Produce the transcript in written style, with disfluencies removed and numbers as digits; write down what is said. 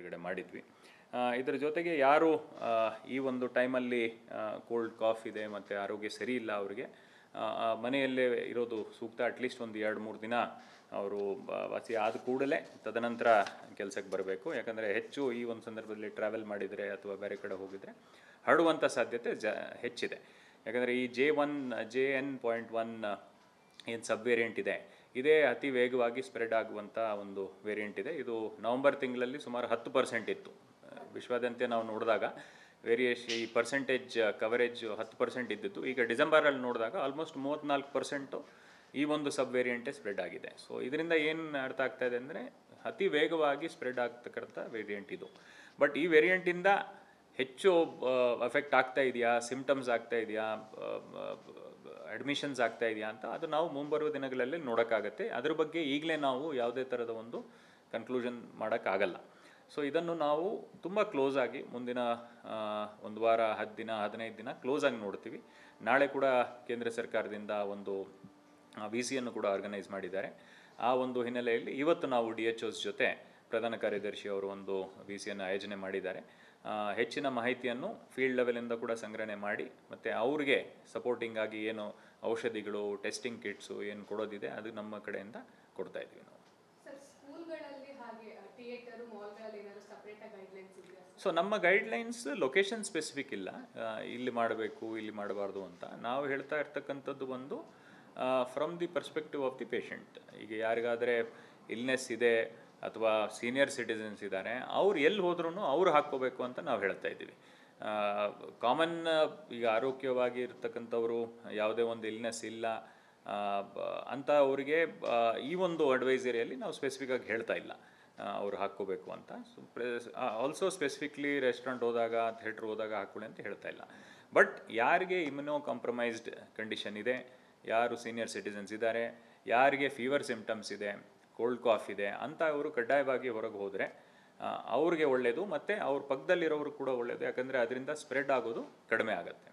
ಬಿಡುಗಡೆ ಮಾಡಿದ್ವಿ. ಇದರ ಜೊತೆಗೆ ಯಾರು ಈ ಒಂದು ಟೈಮಲ್ಲಿ ಕೋಲ್ಡ್ ಕಾಫ್ ಇದೆ ಮತ್ತು ಆರೋಗ್ಯ ಸರಿ ಇಲ್ಲ ಅವರಿಗೆ ಮನೆಯಲ್ಲೇ ಇರೋದು ಸೂಕ್ತ. ಅಟ್ಲೀಸ್ಟ್ ಒಂದು 2-3 ದಿನ ಅವರು ವಾಸಿ ಆದ ಕೂಡಲೇ ತದನಂತರ ಕೆಲಸಕ್ಕೆ ಬರಬೇಕು. ಯಾಕಂದರೆ ಹೆಚ್ಚು ಈ ಒಂದು ಸಂದರ್ಭದಲ್ಲಿ ಟ್ರಾವೆಲ್ ಮಾಡಿದರೆ ಅಥವಾ ಬೇರೆ ಕಡೆ ಹೋಗಿದರೆ ಹರಡುವಂಥ ಸಾಧ್ಯತೆ ಹೆಚ್ಚಿದೆ. ಯಾಕಂದರೆ ಈ JN.1 ಏನು ಸಬ್ ವೇರಿಯಂಟ್ ಇದೆ, ಇದೇ ಅತಿ ವೇಗವಾಗಿ ಸ್ಪ್ರೆಡ್ ಆಗುವಂಥ ಒಂದು ವೇರಿಯಂಟ್ ಇದೆ. ಇದು ನವಂಬರ್ ತಿಂಗಳಲ್ಲಿ ಸುಮಾರು 10% ಇತ್ತು. ವಿಶ್ವಾದ್ಯಂತ ನಾವು ನೋಡಿದಾಗ ಈ ಪರ್ಸೆಂಟೇಜ್ ಕವರೇಜ್ 10% ಇದ್ದಿತ್ತು. ಈಗ ಡಿಸೆಂಬರಲ್ಲಿ ನೋಡಿದಾಗ ಆಲ್ಮೋಸ್ಟ್ 34% ಈ ಒಂದು ಸಬ್ ವೇರಿಯಂಟೇ ಸ್ಪ್ರೆಡ್ ಆಗಿದೆ. ಸೊ ಇದರಿಂದ ಏನು ಅರ್ಥ ಆಗ್ತಾ ಇದೆ ಅಂದರೆ ಅತಿ ವೇಗವಾಗಿ ಸ್ಪ್ರೆಡ್ ಆಗ್ತಕ್ಕಂಥ ವೇರಿಯಂಟ್ ಇದು. ಬಟ್ ಈ ವೇರಿಯಂಟಿಂದ ಹೆಚ್ಚು ಎಫೆಕ್ಟ್ ಆಗ್ತಾ ಇದೆಯಾ, ಸಿಮ್ಟಮ್ಸ್ ಆಗ್ತಾ ಇದೆಯಾ, ಅಡ್ಮಿಷನ್ಸ್ ಆಗ್ತಾ ಇದೆಯಾ ಅಂತ ಅದು ನಾವು ಮುಂಬರುವ ದಿನಗಳಲ್ಲಿ ನೋಡೋಕ್ಕಾಗತ್ತೆ. ಅದ್ರ ಬಗ್ಗೆ ಈಗಲೇ ನಾವು ಯಾವುದೇ ಥರದ ಒಂದು ಕನ್ಕ್ಲೂಷನ್ ಮಾಡೋಕ್ಕಾಗಲ್ಲ. ಸೊ ಇದನ್ನು ನಾವು ತುಂಬ ಕ್ಲೋಸ್ ಆಗಿ ಮುಂದಿನ 1 ವಾರ 10 ದಿನ 15 ದಿನ ಕ್ಲೋಸ್ ಆಗಿ ನೋಡ್ತೀವಿ. ನಾಳೆ ಕೂಡ ಕೇಂದ್ರ ಸರ್ಕಾರದಿಂದ ಒಂದು VCಯನ್ನು ಕೂಡ ಆರ್ಗನೈಸ್ ಮಾಡಿದ್ದಾರೆ. ಆ ಒಂದು ಹಿನ್ನೆಲೆಯಲ್ಲಿ ಇವತ್ತು ನಾವು DHOs ಜೊತೆ ಪ್ರಧಾನ ಕಾರ್ಯದರ್ಶಿ ಅವರು ಒಂದು VCಯನ್ನು ಆಯೋಜನೆ ಮಾಡಿದ್ದಾರೆ. ಹೆಚ್ಚಿನ ಮಾಹಿತಿಯನ್ನು ಫೀಲ್ಡ್ ಲೆವೆಲಿಂದ ಕೂಡ ಸಂಗ್ರಹಣೆ ಮಾಡಿ ಮತ್ತು ಅವ್ರಿಗೆ ಸಪೋರ್ಟಿಂಗ್ ಆಗಿ ಏನು ಔಷಧಿಗಳು, ಟೆಸ್ಟಿಂಗ್ ಕಿಟ್ಸು ಏನು ಕೊಡೋದಿದೆ ಅದು ನಮ್ಮ ಕಡೆಯಿಂದ ಕೊಡ್ತಾ ಇದ್ವಿ ನಾವು. ಸೊ ನಮ್ಮ ಗೈಡ್ಲೈನ್ಸ್ ಲೊಕೇಶನ್ ಸ್ಪೆಸಿಫಿಕ್ ಇಲ್ಲ, ಇಲ್ಲಿ ಮಾಡಬೇಕು ಇಲ್ಲಿ ಮಾಡಬಾರ್ದು ಅಂತ. ನಾವು ಹೇಳ್ತಾ ಇರ್ತಕ್ಕಂಥದ್ದು ಒಂದು from the perspective of the patient. ಈಗ ಯಾರಿಗಾದರೆ ಇಲ್ನೆಸ್ ಇದೆ ಅಥವಾ ಸೀನಿಯರ್ ಸಿಟಿಸನ್ಸ್ ಇದ್ದಾರೆ, ಅವ್ರು ಎಲ್ಲಿ ಹೋದ್ರೂ ಅವ್ರು ಹಾಕ್ಕೋಬೇಕು ಅಂತ ನಾವು ಹೇಳ್ತಾ ಇದ್ದೀವಿ. ಕಾಮನ್ ಈಗ ಆರೋಗ್ಯವಾಗಿ ಇರ್ತಕ್ಕಂಥವ್ರು ಯಾವುದೇ ಒಂದು ಇಲ್ನೆಸ್ ಇಲ್ಲ ಅಂತ ಅವರಿಗೆ ಈ ಒಂದು ಅಡ್ವೈಸರಿಯಲ್ಲಿ ನಾವು ಸ್ಪೆಸಿಫಿಕ್ಕಾಗಿ ಹೇಳ್ತಾ ಇಲ್ಲ ಅವ್ರು ಹಾಕ್ಕೋಬೇಕು ಅಂತ. ಸೊ ಆಲ್ಸೋ ಸ್ಪೆಸಿಫಿಕ್ಲಿ ರೆಸ್ಟೋರೆಂಟ್ ಹೋದಾಗ ಥಿಯೇಟ್ರ್ ಹೋದಾಗ ಹಾಕ್ಕೊಳ್ಳಿ ಅಂತ ಹೇಳ್ತಾ ಇಲ್ಲ. ಬಟ್ ಯಾರಿಗೆ ಇಮ್ಯುನೋ ಕಾಂಪ್ರಮೈಸ್ಡ್ ಕಂಡೀಷನ್ ಇದೆ, ಯಾರು ಸೀನಿಯರ್ ಸಿಟಿಸನ್ಸ್ ಇದ್ದಾರೆ, ಯಾರಿಗೆ ಫೀವರ್ ಸಿಮ್ಟಮ್ಸ್ ಇದೆ, ಕೋಲ್ಡ್ ಕಾಫ್ ಇದೆ ಅಂತ ಅವರು ಕಡ್ಡಾಯವಾಗಿ ಹೊರಗೆ ಹೋದರೆ ಅವ್ರಿಗೆ ಒಳ್ಳೆಯದು ಮತ್ತು ಅವ್ರ ಪಕ್ಕದಲ್ಲಿರೋರು ಕೂಡ ಒಳ್ಳೆಯದು. ಯಾಕಂದರೆ ಅದರಿಂದ ಸ್ಪ್ರೆಡ್ ಆಗೋದು ಕಡಿಮೆ ಆಗುತ್ತೆ.